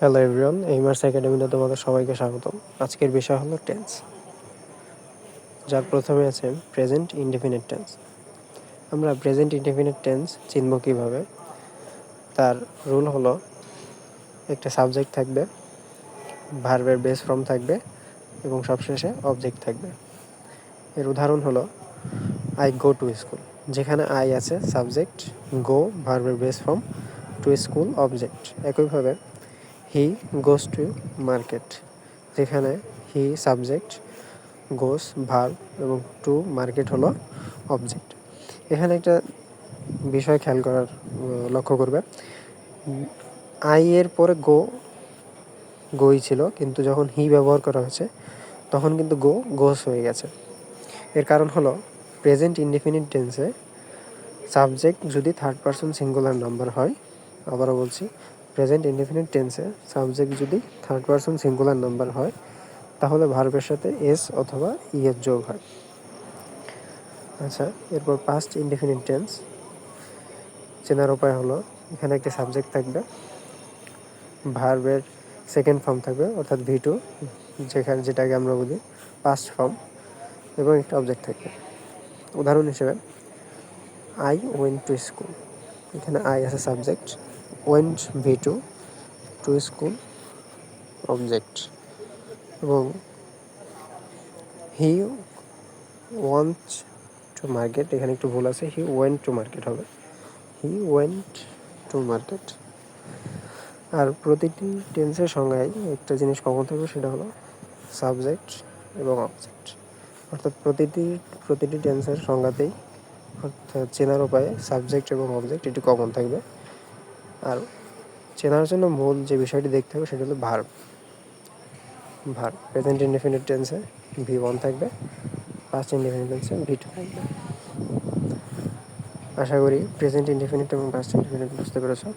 Hello everyone, এইমার্স একাডেমিতে তোমাদের সবাইকে স্বাগতম। আজকের বিষয় হলো টেন্স, যার প্রথমে আছে প্রেজেন্ট ইনডেফিনিট টেন্স। আমরা প্রেজেন্ট ইনডেফিনিট টেন্স চিনব কীভাবে? তার রুল হলো একটা সাবজেক্ট থাকবে, ভার্বের বেস ফর্ম থাকবে এবং সবশেষে অবজেক্ট থাকবে। এর উদাহরণ হলো আই গো টু স্কুল, যেখানে আই আছে সাবজেক্ট, গো ভার্বের base form, to school object. একইভাবে হি গোস টু মার্কেট, যেখানে হি সাবজেক্ট, গোস ভার্ব এবং টু মার্কেট হলো অবজেক্ট। এখানে একটা বিষয় খেয়াল করার লক্ষ্য করবে, আই এর পরে গোই ছিল, কিন্তু যখন হি ব্যবহার করা হয়েছে তখন কিন্তু গোস হয়ে গেছে। এর কারণ হলো প্রেজেন্ট ইনডেফিনিট টেন্সে সাবজেক্ট যদি থার্ড পারসন সিঙ্গুলার নাম্বার হয়, আবারও বলছি, প্রেজেন্ট ইনডেফিনিট টেন্সে সাবজেক্ট যদি থার্ড পারসন সিঙ্গুলার নাম্বার হয় তাহলে ভার্বের সাথে এস অথবা ই এর যোগ হয়। আচ্ছা, এরপর পাস্ট ইনডেফিনিট টেন্স চেনার উপায় হলো এখানে একটা সাবজেক্ট থাকবে, ভার্বের সেকেন্ড ফর্ম থাকবে অর্থাৎ V2, যেটাকে আমরা বলি পাস্ট ফর্ম, এবং একটা অবজেক্ট থাকবে। উদাহরণ হিসেবে আই ওয়েন্ট টু স্কুল, এখানে আই আছে subject, went V2, to school object, এবং হি ওয়ান্টস টু মার্কেট, এখানে একটু ভুল আছে, হি ওয়েন্ট টু মার্কেট হবে, হি ওয়েন্ট টু মার্কেট। আর প্রতিটি টেন্সের সংজ্ঞায় একটা জিনিস কমন থাকবে, সেটা হলো সাবজেক্ট এবং অবজেক্ট। অর্থাৎ প্রতিটি টেন্সের সংজ্ঞাতেই অর্থাৎ চেনার উপায়ে সাবজেক্ট এবং অবজেক্ট এটি কমন থাকবে। আর চেনার জন্য মূল যে বিষয়টি দেখতে হবে সেটা হলো ভার্ব। প্রেজেন্ট ইনডেফিনিট টেন্সে V1 থাকবে, পাস্ট ইনডেফিনিট টেন্সে V2 থাকবে। আশা করি প্রেজেন্ট ইনডেফিনিট এবং পাস্ট ইনডেফিনিট বুঝতে পেরেছো।